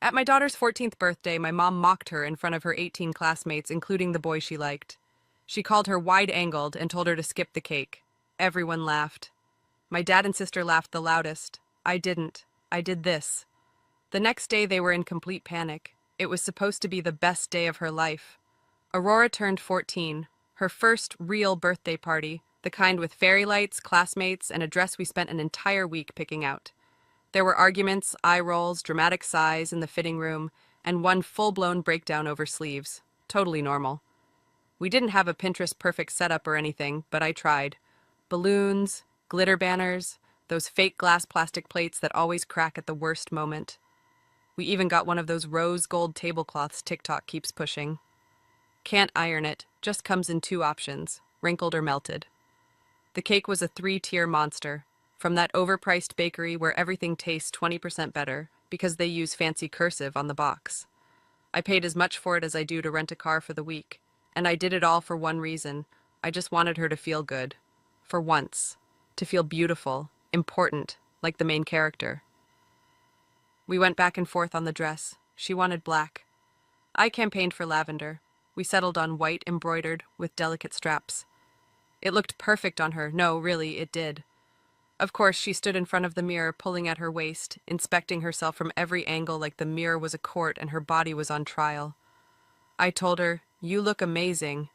At my daughter's 14th birthday, my mom mocked her in front of her 18 classmates, including the boy she liked. She called her wide-angled and told her to skip the cake. Everyone laughed. My dad and sister laughed the loudest. I didn't. I did this. The next day, they were in complete panic. It was supposed to be the best day of her life. Aurora turned 14, her first real birthday party, the kind with fairy lights, classmates, and a dress we spent an entire week picking out. There were arguments, eye rolls, dramatic sighs in the fitting room, and one full-blown breakdown over sleeves. Totally normal. We didn't have a Pinterest perfect setup or anything, but I tried. Balloons, glitter banners, those fake glass plastic plates that always crack at the worst moment. We even got one of those rose gold tablecloths TikTok keeps pushing. Can't iron it, just comes in two options, wrinkled or melted. The cake was a 3-tier monster, from that overpriced bakery where everything tastes 20% better because they use fancy cursive on the box. I paid as much for it as I do to rent a car for the week, and I did it all for one reason. I just wanted her to feel good. For once. To feel beautiful, important, like the main character. We went back and forth on the dress. She wanted black. I campaigned for lavender. We settled on white embroidered with delicate straps. It looked perfect on her. No, really, it did. Of course, she stood in front of the mirror, pulling at her waist, inspecting herself from every angle like the mirror was a court and her body was on trial. I told her, "You look amazing."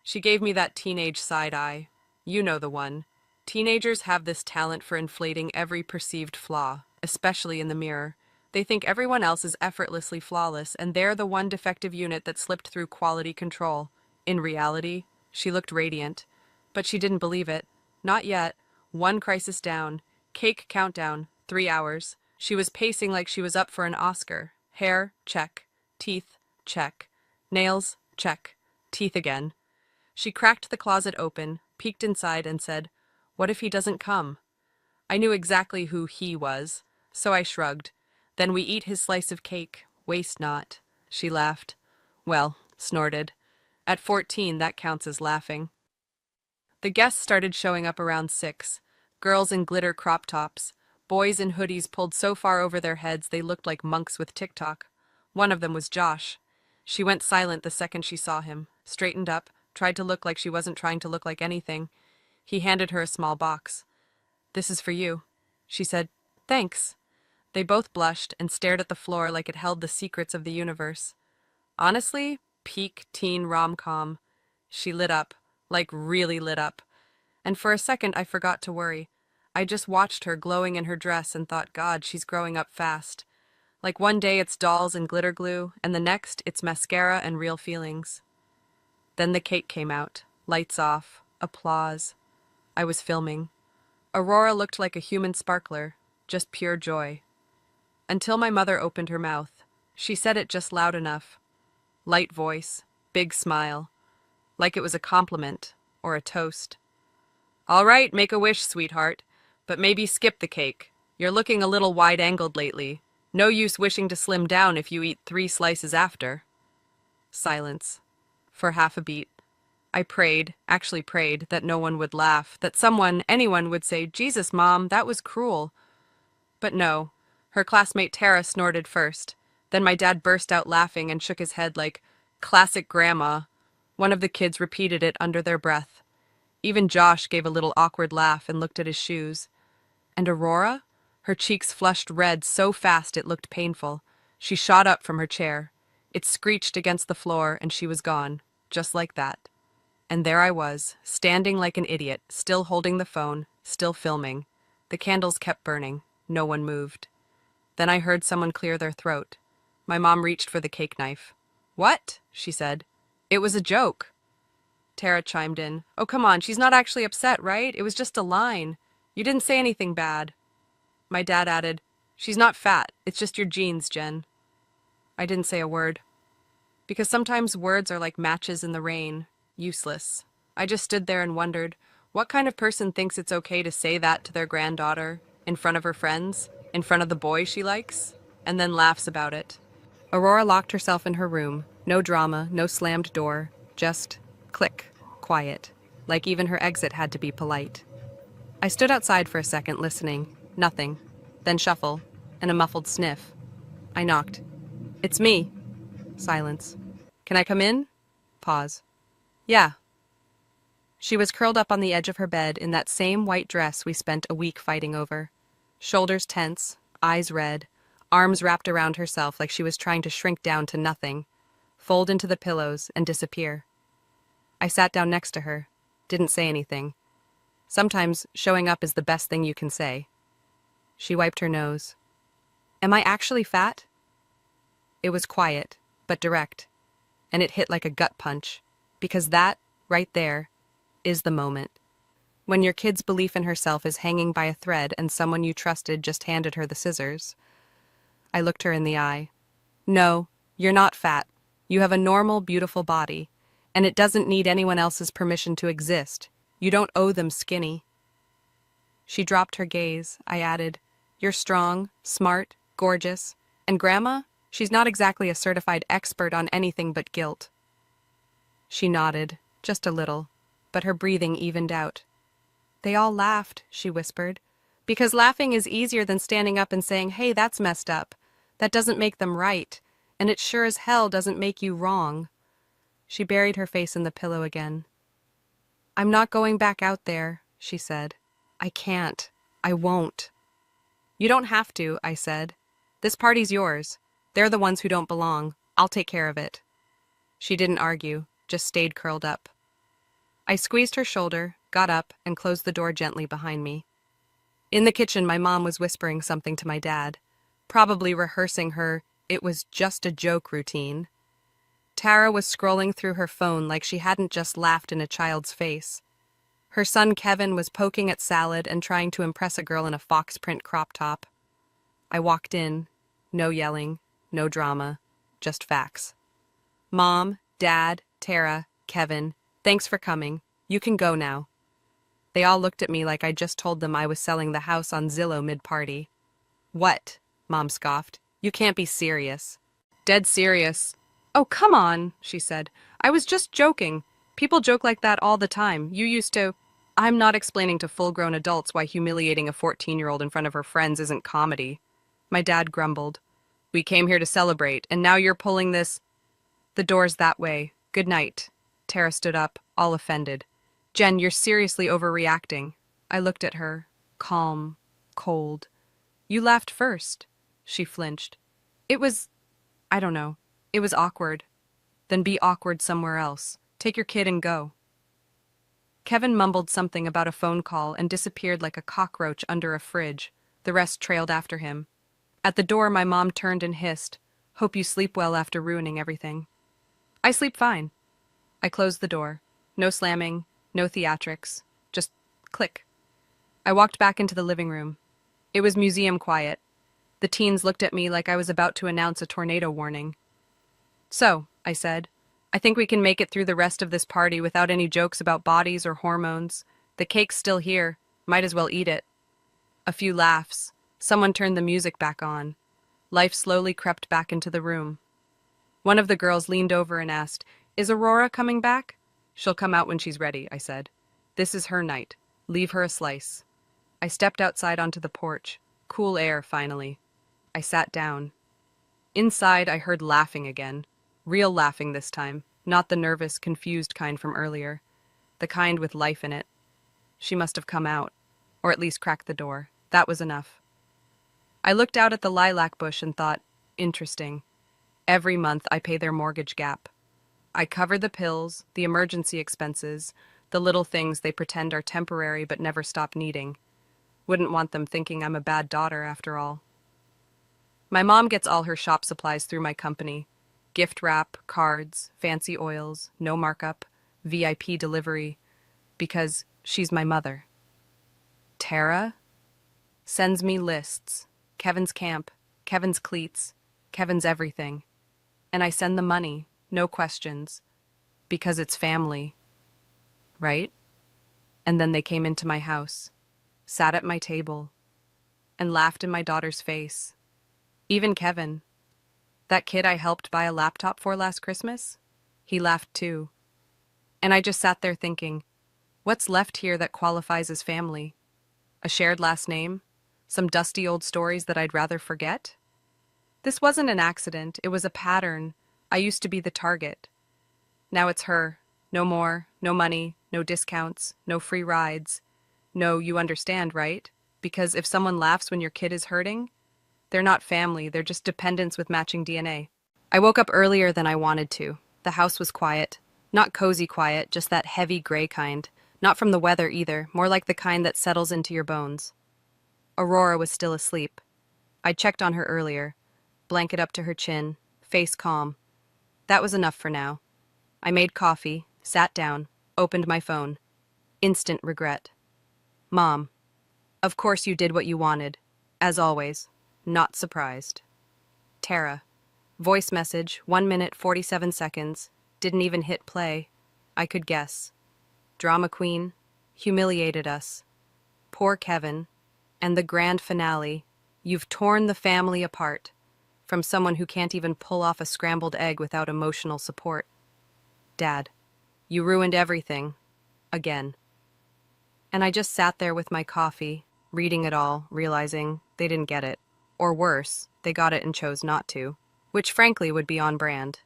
She gave me that teenage side eye. You know the one. Teenagers have this talent for inflating every perceived flaw, especially in the mirror. They think everyone else is effortlessly flawless, and they're the one defective unit that slipped through quality control. In reality, she looked radiant. But she didn't believe it. Not yet. One crisis down. Cake countdown. 3 hours. She was pacing like she was up for an Oscar. Hair, check. Teeth, check. Nails, check. Teeth again. She cracked the closet open, peeked inside, and said, "What if he doesn't come?" I knew exactly who he was, so I shrugged. "Then we eat his slice of cake. Waste not." She laughed. Well, snorted. At 14, that counts as laughing. The guests started showing up around 6. Girls in glitter crop tops. Boys in hoodies pulled so far over their heads they looked like monks with TikTok. One of them was Josh. She went silent the second she saw him, straightened up, tried to look like she wasn't trying to look like anything. He handed her a small box. "This is for you." She said, "Thanks." They both blushed and stared at the floor like it held the secrets of the universe. Honestly, peak teen rom-com. She lit up, like really lit up. And for a second I forgot to worry. I just watched her glowing in her dress and thought, God, she's growing up fast. Like one day it's dolls and glitter glue, and the next it's mascara and real feelings. Then the cake came out. Lights off. Applause. I was filming. Aurora looked like a human sparkler, just pure joy. Until my mother opened her mouth. She said it just loud enough. Light voice, big smile. Like it was a compliment, or a toast. "All right, make a wish, sweetheart, but maybe skip the cake. You're looking a little wide-angled lately. No use wishing to slim down if you eat 3 slices after." Silence. For half a beat. I prayed, actually prayed, that no one would laugh, that someone, anyone would say, "Jesus, Mom, that was cruel." But no. Her classmate Tara snorted first. Then my dad burst out laughing and shook his head like, "Classic grandma." One of the kids repeated it under their breath. Even Josh gave a little awkward laugh and looked at his shoes. And Aurora? Her cheeks flushed red so fast it looked painful. She shot up from her chair. It screeched against the floor and she was gone, just like that. And there I was, standing like an idiot, still holding the phone, still filming. The candles kept burning. No one moved. Then I heard someone clear their throat. My mom reached for the cake knife. "What?" she said. "It was a joke." Tara chimed in. "Oh, come on, she's not actually upset, right? It was just a line. You didn't say anything bad." My dad added, "She's not fat. It's just your genes, Jen." I didn't say a word. Because sometimes words are like matches in the rain. Useless. I just stood there and wondered, what kind of person thinks it's okay to say that to their granddaughter, in front of her friends, in front of the boy she likes, and then laughs about it? Aurora locked herself in her room. No drama, no slammed door, just click, quiet, like even her exit had to be polite. I stood outside for a second listening. Nothing. Then shuffle, and a muffled sniff. I knocked. It's me. Silence. Can I come in? Pause. Yeah. She was curled up on the edge of her bed in that same white dress we spent a week fighting over. Shoulders tense, eyes red, arms wrapped around herself like she was trying to shrink down to nothing, fold into the pillows, and disappear. I sat down next to her, didn't say anything. Sometimes showing up is the best thing you can say. She wiped her nose. Am I actually fat? It was quiet, but direct, and it hit like a gut punch, because that, right there, is the moment. When your kid's belief in herself is hanging by a thread and someone you trusted just handed her the scissors. I looked her in the eye. No, you're not fat. You have a normal, beautiful body, and it doesn't need anyone else's permission to exist. You don't owe them skinny. She dropped her gaze. I added, You're strong, smart, gorgeous, and Grandma, she's not exactly a certified expert on anything but guilt. She nodded, just a little, but her breathing evened out. They all laughed, she whispered, because laughing is easier than standing up and saying, hey, that's messed up. That doesn't make them right, and it sure as hell doesn't make you wrong. She buried her face in the pillow again. I'm not going back out there, she said. I can't. I won't. You don't have to, I said. This party's yours. They're the ones who don't belong. I'll take care of it. She didn't argue, just stayed curled up. I squeezed her shoulder, got up, and closed the door gently behind me. In the kitchen, my mom was whispering something to my dad, probably rehearsing her "it was just a joke" routine. Tara was scrolling through her phone like she hadn't just laughed in a child's face. Her son Kevin was poking at salad and trying to impress a girl in a fox print crop top. I walked in. No yelling, no drama, just facts. Mom, Dad, Tara, Kevin, thanks for coming. You can go now. They all looked at me like I just told them I was selling the house on Zillow mid-party. What? Mom scoffed. You can't be serious. Dead serious. Oh, come on, she said. I was just joking. People joke like that all the time. You used to... I'm not explaining to full-grown adults why humiliating a 14-year-old in front of her friends isn't comedy. My dad grumbled. We came here to celebrate, and now you're pulling this... The door's that way. Good night. Tara stood up, all offended. Jen, you're seriously overreacting. I looked at her, calm, cold. You laughed first. She flinched. It was... I don't know. It was awkward. Then be awkward somewhere else. Take your kid and go. Kevin mumbled something about a phone call and disappeared like a cockroach under a fridge. The rest trailed after him. At the door, my mom turned and hissed, Hope you sleep well after ruining everything. I sleep fine. I closed the door. No slamming, no theatrics. Just click. I walked back into the living room. It was museum quiet. The teens looked at me like I was about to announce a tornado warning. So, I said, I think we can make it through the rest of this party without any jokes about bodies or hormones. The cake's still here. Might as well eat it. A few laughs. Someone turned the music back on. Life slowly crept back into the room. One of the girls leaned over and asked, Is Aurora coming back? She'll come out when she's ready, I said. This is her night. Leave her a slice. I stepped outside onto the porch. Cool air, finally. I sat down. Inside, I heard laughing again. Real laughing this time, not the nervous, confused kind from earlier. The kind with life in it. She must have come out, or at least cracked the door. That was enough. I looked out at the lilac bush and thought, interesting. Every month I pay their mortgage gap. I cover the pills, the emergency expenses, the little things they pretend are temporary but never stop needing. Wouldn't want them thinking I'm a bad daughter after all. My mom gets all her shop supplies through my company. Gift wrap, cards, fancy oils, no markup, VIP delivery, because she's my mother. Tara sends me lists. Kevin's camp, Kevin's cleats, Kevin's everything. And I send the money, no questions, because it's family. Right? And then they came into my house, sat at my table, and laughed in my daughter's face. Even Kevin, that kid I helped buy a laptop for last Christmas, he laughed too. And I just sat there thinking, what's left here that qualifies as family? A shared last name? Some dusty old stories that I'd rather forget? This wasn't an accident, it was a pattern. I used to be the target. Now it's her. No more, no money, no discounts, no free rides. No, you understand, right? Because if someone laughs when your kid is hurting, they're not family, they're just dependents with matching DNA. I woke up earlier than I wanted to. The house was quiet. Not cozy quiet, just that heavy gray kind. Not from the weather either, more like the kind that settles into your bones. Aurora was still asleep. I checked on her earlier. Blanket up to her chin, face calm. That was enough for now. I made coffee, sat down, opened my phone. Instant regret. Mom, of course you did what you wanted. As always, not surprised. Tara. Voice message, 1 minute 47 seconds. Didn't even hit play. I could guess. Drama queen. Humiliated us. Poor Kevin. And the grand finale. You've torn the family apart. From someone who can't even pull off a scrambled egg without emotional support. Dad. You ruined everything. Again. And I just sat there with my coffee, reading it all, realizing they didn't get it. Or worse, they got it and chose not to. Which frankly would be on brand.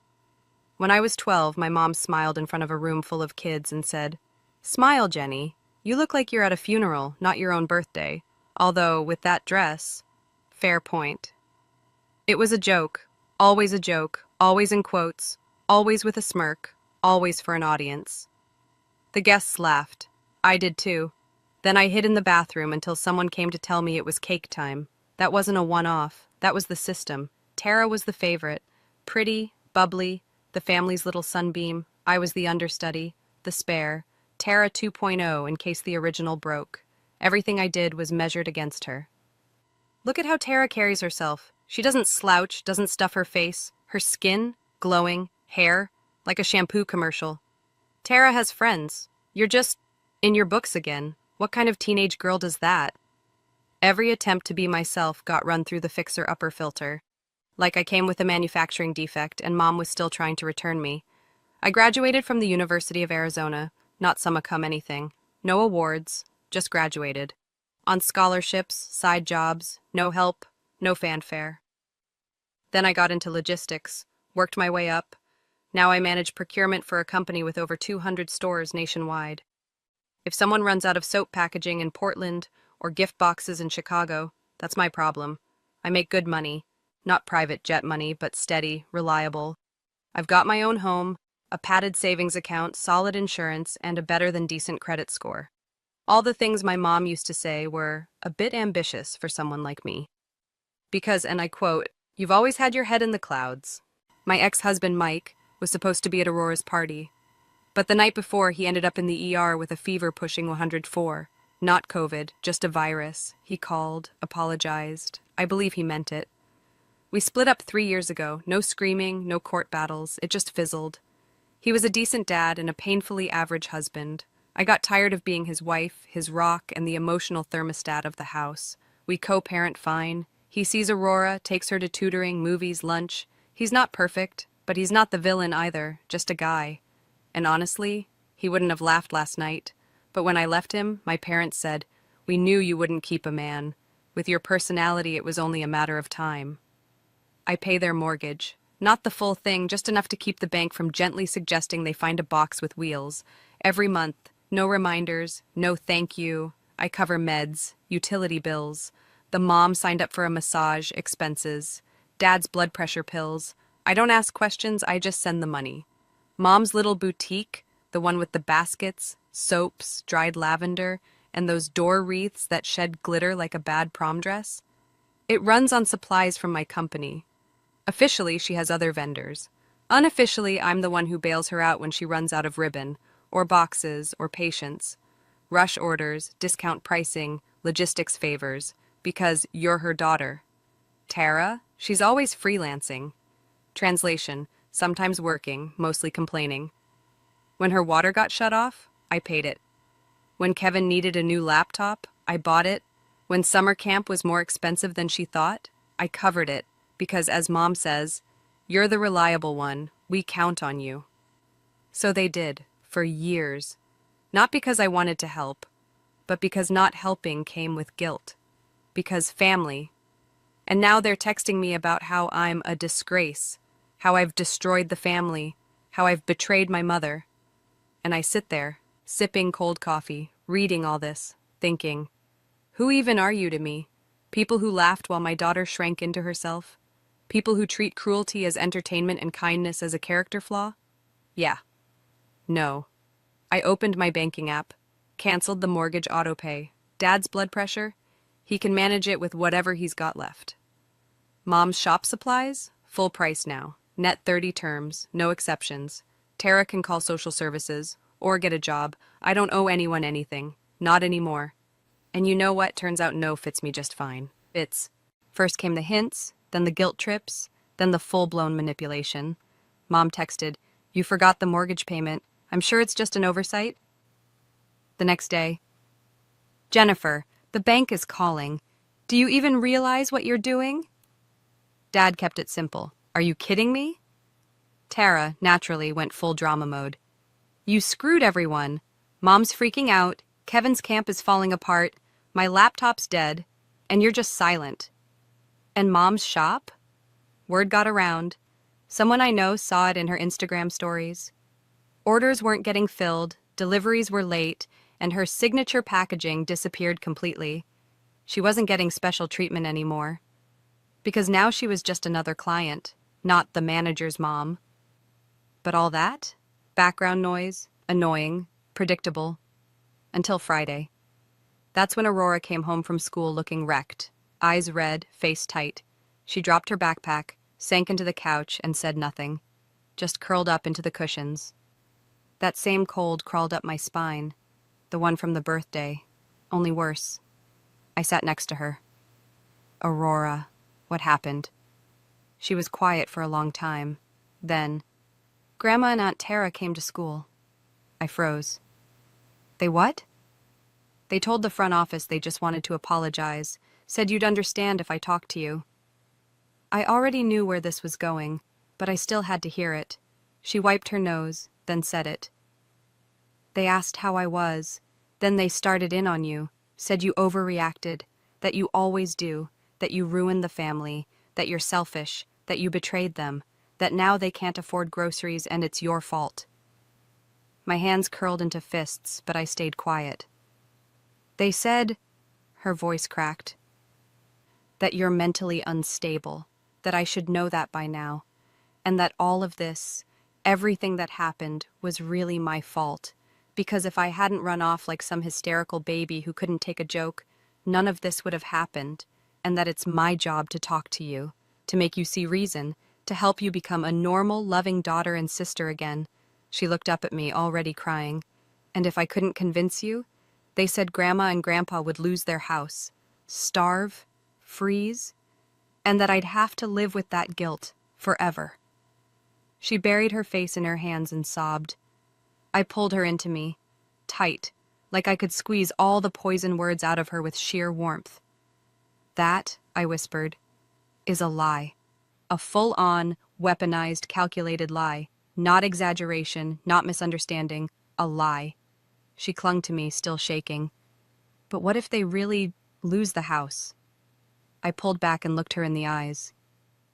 When I was 12, my mom smiled in front of a room full of kids and said, "Smile, Jenny. You look like you're at a funeral, not your own birthday. Although, with that dress..." Fair point. It was a joke, always in quotes, always with a smirk, always for an audience. The guests laughed. I did too. Then I hid in the bathroom until someone came to tell me it was cake time. That wasn't a one-off, that was the system. Tara was the favorite. Pretty, bubbly, the family's little sunbeam. I was the understudy, the spare. Tara 2.0 in case the original broke. Everything I did was measured against her. Look at how Tara carries herself. She doesn't slouch, doesn't stuff her face. Her skin, glowing, hair, like a shampoo commercial. Tara has friends. You're just in your books again. What kind of teenage girl does that? Every attempt to be myself got run through the fixer-upper filter. Like I came with a manufacturing defect and Mom was still trying to return me. I graduated from the University of Arizona, not summa cum anything. No awards, just graduated. On scholarships, side jobs, no help, no fanfare. Then I got into logistics, worked my way up. Now I manage procurement for a company with over 200 stores nationwide. If someone runs out of soap packaging in Portland or gift boxes in Chicago, that's my problem. I make good money. Not private jet money, but steady, reliable. I've got my own home, a padded savings account, solid insurance, and a better-than-decent credit score. All the things my mom used to say were a bit ambitious for someone like me. Because, and I quote, "You've always had your head in the clouds." My ex-husband, Mike, was supposed to be at Aurora's party. But the night before, he ended up in the ER with a fever pushing 104. Not COVID, just a virus. He called, apologized. I believe he meant it. We split up 3 years ago. No screaming, no court battles. It just fizzled. He was a decent dad and a painfully average husband. I got tired of being his wife, his rock, and the emotional thermostat of the house. We co-parent fine. He sees Aurora, takes her to tutoring, movies, lunch. He's not perfect, but he's not the villain either, just a guy. And honestly, he wouldn't have laughed last night. But when I left him, my parents said, "We knew you wouldn't keep a man. With your personality, it was only a matter of time." I pay their mortgage. Not the full thing, just enough to keep the bank from gently suggesting they find a box with wheels. Every month, no reminders, no thank you. I cover meds, utility bills. The mom signed up for a massage, expenses. Dad's blood pressure pills. I don't ask questions, I just send the money. Mom's little boutique, the one with the baskets, soaps, dried lavender, and those door wreaths that shed glitter like a bad prom dress. It runs on supplies from my company. Officially, she has other vendors. Unofficially, I'm the one who bails her out when she runs out of ribbon, or boxes, or patience. Rush orders, discount pricing, logistics favors, because you're her daughter. Tara, she's always freelancing. Translation, sometimes working, mostly complaining. When her water got shut off, I paid it. When Kevin needed a new laptop, I bought it. When summer camp was more expensive than she thought, I covered it. Because, as Mom says, "You're the reliable one. We count on you." So they did, for years. Not because I wanted to help, but because not helping came with guilt. Because family, And now they're texting me about how I'm a disgrace, how I've destroyed the family, how I've betrayed my mother. And I sit there, sipping cold coffee, reading all this, thinking, who even are you to me? People who laughed while my daughter shrank into herself? People who treat cruelty as entertainment and kindness as a character flaw? Yeah. No. I opened my banking app, canceled the mortgage autopay. Dad's blood pressure? He can manage it with whatever he's got left. Mom's shop supplies? Full price now. Net 30 terms, no exceptions. Tara can call social services, or get a job. I don't owe anyone anything. Not anymore. And you know what? Turns out no fits me just fine. It's. First came the hints, then the guilt trips, then the full-blown manipulation. Mom texted, "You forgot the mortgage payment. I'm sure it's just an oversight." The next day, "Jennifer, the bank is calling. Do you even realize what you're doing?" Dad kept it simple. "Are you kidding me?" Tara, naturally, went full drama mode. "You screwed everyone. Mom's freaking out. Kevin's camp is falling apart. My laptop's dead. And you're just silent." And Mom's shop? Word got around. Someone I know saw it in her Instagram stories. Orders weren't getting filled, deliveries were late, and her signature packaging disappeared completely. She wasn't getting special treatment anymore. Because now she was just another client, not the manager's mom. But all that? Background noise, annoying, predictable. Until Friday. That's when Aurora came home from school looking wrecked, eyes red, face tight. She dropped her backpack, sank into the couch, and said nothing. Just curled up into the cushions. That same cold crawled up my spine, the one from the birthday, only worse. I sat next to her. "Aurora, what happened?" She was quiet for a long time. Then, "Grandma and Aunt Tara came to school." I froze. "They what?" "They told the front office they just wanted to apologize, said you'd understand if I talked to you." I already knew where this was going, but I still had to hear it. She wiped her nose, then said it. "They asked how I was, then they started in on you, said you overreacted, that you always do, that you ruined the family, that you're selfish, that you betrayed them, that now they can't afford groceries and it's your fault." My hands curled into fists, but I stayed quiet. "They said," her voice cracked, "that you're mentally unstable, that I should know that by now, and that all of this, everything that happened, was really my fault, because if I hadn't run off like some hysterical baby who couldn't take a joke, none of this would have happened, and that it's my job to talk to you, to make you see reason, to help you become a normal, loving daughter and sister again." She looked up at me, already crying. "And if I couldn't convince you, they said Grandma and Grandpa would lose their house, starve, freeze, and that I'd have to live with that guilt forever." She buried her face in her hands and sobbed. I pulled her into me, tight, like I could squeeze all the poison words out of her with sheer warmth. "That," I whispered, "is a lie. A full-on, weaponized, calculated lie. Not exaggeration, not misunderstanding. A lie." She clung to me, still shaking. "But what if they really lose the house?" I pulled back and looked her in the eyes.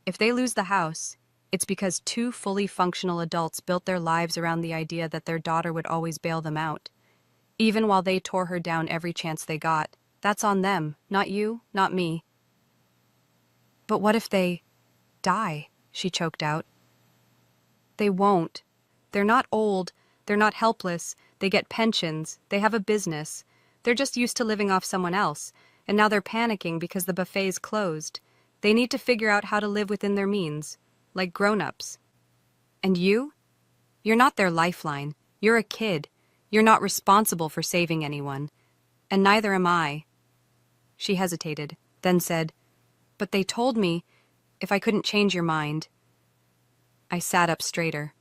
"If they lose the house, it's because two fully functional adults built their lives around the idea that their daughter would always bail them out. Even while they tore her down every chance they got. That's on them, not you, not me." "But what if they die?" she choked out. "They won't. They're not old, they're not helpless, they get pensions, they have a business. They're just used to living off someone else, and now they're panicking because the buffet's closed. They need to figure out how to live within their means, like grown-ups. And you? You're not their lifeline. You're a kid. You're not responsible for saving anyone. And neither am I." She hesitated, then said, "But they told me if I couldn't change your mind." I sat up straighter,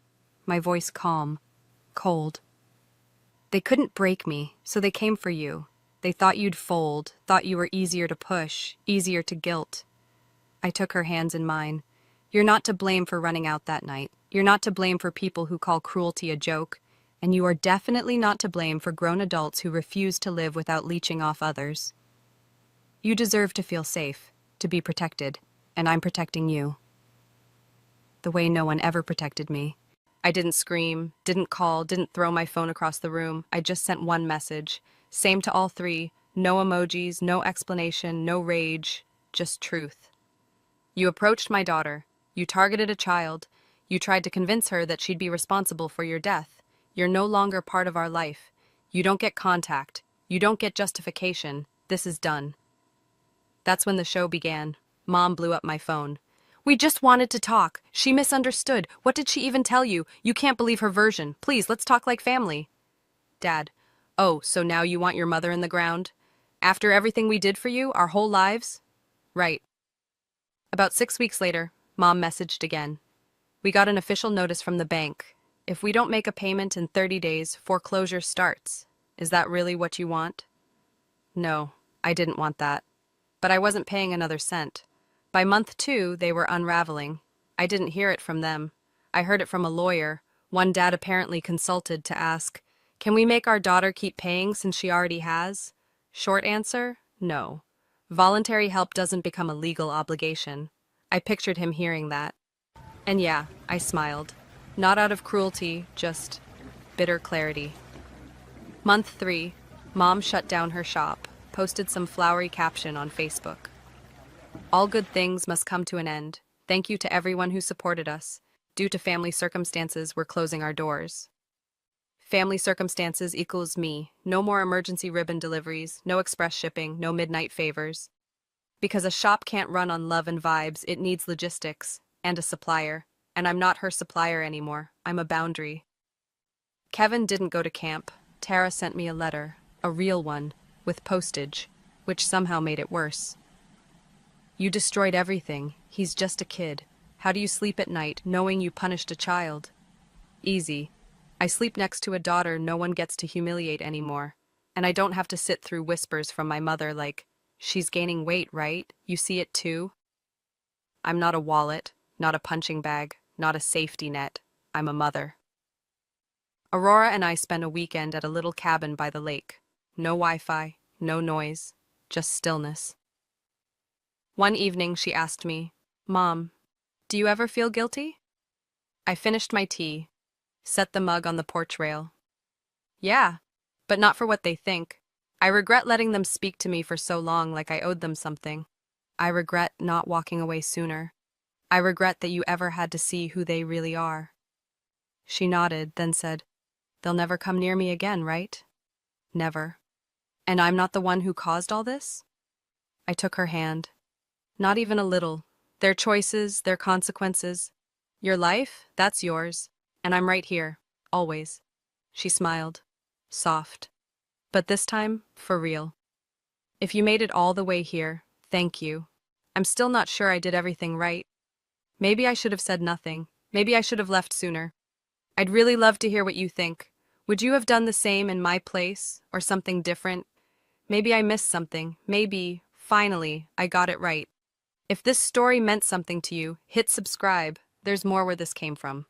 my voice calm, cold. "They couldn't break me, so they came for you. They thought you'd fold, thought you were easier to push, easier to guilt." I took her hands in mine. "You're not to blame for running out that night. You're not to blame for people who call cruelty a joke. And you are definitely not to blame for grown adults who refuse to live without leeching off others. You deserve to feel safe. to be protected, and I'm protecting you. The way no one ever protected me. I didn't scream, didn't call, didn't throw my phone across the room. I just sent one message. Same to all three. No emojis, no explanation, no rage, just truth. You approached my daughter. You targeted a child. You tried to convince her that she'd be responsible for your death. You're no longer part of our life. You don't get contact. You don't get justification. This is done. That's when the show began. Mom blew up my phone. We just wanted to talk. She misunderstood. What did she even tell you? You can't believe her version. Please, let's talk like family. Dad. Oh, so now you want your mother in the ground? After everything we did for you, our whole lives? Right. About 6 weeks later, Mom messaged again. We got an official notice from the bank. If we don't make a payment in 30 days, foreclosure starts. Is that really what you want? No, I didn't want that. But I wasn't paying another cent. By month 2, they were unraveling. I didn't hear it from them. I heard it from a lawyer, one Dad apparently consulted to ask, can we make our daughter keep paying since she already has? Short answer, no. Voluntary help doesn't become a legal obligation. I pictured him hearing that. And yeah, I smiled. Not out of cruelty, just bitter clarity. Month 3, Mom shut down her shop, posted some flowery caption on Facebook. All good things must come to an end. Thank you to everyone who supported us. Due to family circumstances, we're closing our doors. Family circumstances equals me. No more emergency ribbon deliveries, no express shipping, no midnight favors. Because a shop can't run on love and vibes, it needs logistics and a supplier. And I'm not her supplier anymore. I'm a boundary. Kevin didn't go to camp. Tara sent me a letter, a real one, with postage, which somehow made it worse. You destroyed everything. He's just a kid. How do you sleep at night, knowing you punished a child? Easy. I sleep next to a daughter no one gets to humiliate anymore. And I don't have to sit through whispers from my mother like, she's gaining weight, right? You see it too? I'm not a wallet, not a punching bag, not a safety net. I'm a mother. Aurora and I spent a weekend at a little cabin by the lake. No Wi-Fi, no noise, just stillness. One evening she asked me, Mom, do you ever feel guilty? I finished my tea, set the mug on the porch rail. Yeah, but not for what they think. I regret letting them speak to me for so long like I owed them something. I regret not walking away sooner. I regret that you ever had to see who they really are. She nodded, then said, they'll never come near me again, right? Never. And I'm not the one who caused all this? I took her hand. Not even a little. Their choices, their consequences. Your life, that's yours. And I'm right here, always. She smiled. Soft. But this time, for real. If you made it all the way here, thank you. I'm still not sure I did everything right. Maybe I should have said nothing. Maybe I should have left sooner. I'd really love to hear what you think. Would you have done the same in my place, or something different? Maybe I missed something. Maybe, finally, I got it right. If this story meant something to you, hit subscribe. There's more where this came from.